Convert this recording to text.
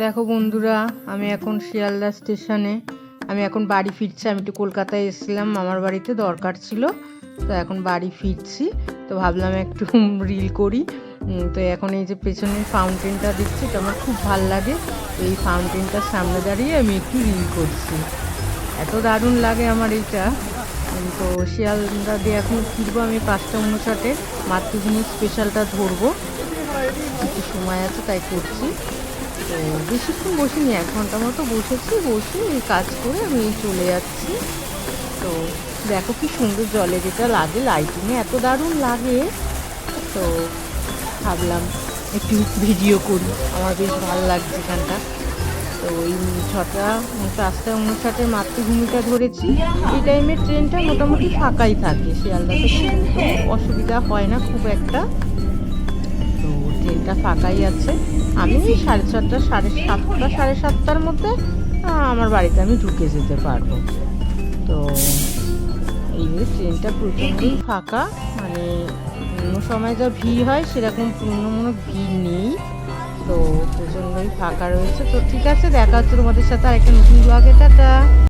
দেখো বন্ধুরা, আমি এখন শিয়ালদা স্টেশনে। আমি এখন বাড়ি ফিরছি। আমি একটু কলকাতায় এসেছিলাম, মামার বাড়িতে দরকার ছিল, তো এখন বাড়ি ফিরছি। তো ভাবলাম একটু রিল করি। তো এখন এই যে পেছনের ফাউন্টেনটা দেখছি, এটা আমার খুব ভাল লাগে। এই ফাউন্টেনটার সামনে দাঁড়িয়ে আমি একটু রিল করছি। এত দারুণ লাগে আমার এইটা। তো শিয়ালদা দিয়ে এখন ফিরবো আমি 5:59। মাতৃভূমি স্পেশালটা ধরবো, কিছু সময় আছে তাই করছি। তো বেশিক্ষণ বসিনি, 1 ঘন্টা মতো বসে এই কাজ করে আমি চলে যাচ্ছি। তো দেখো কি সুন্দর জলে যেটা লাগে, লাইটিংয়ে এত দারুণ লাগে। তো ভাবলাম একটু ভিডিও করি, আমার বেশ ভালো লাগছে এখানটা। তো ওই 5:59 মাতৃভূমিটা ধরেছি। এই টাইমে ট্রেনটা মোটামুটি ফাঁকাই থাকে শিয়ালদাতে, কিন্তু অসুবিধা হয় না খুব একটা। তো ট্রেনটা ফাঁকাই আছে। আমি 6:30, 7:30, 7:30টার মধ্যে আমার বাড়িতে আমি ঢুকে যেতে পারবো। তো এই যে ট্রেনটা প্রচণ্ডই ফাঁকা, মানে অন্য সময় যা ভিড় হয় সেরকম তুলনামূলক ভিড় নেই। তো প্রচণ্ডই ফাঁকা রয়েছে। তো ঠিক আছে, দেখা হচ্ছে তোমাদের সাথে আরেকটা নতুন ব্লগে। টাটা।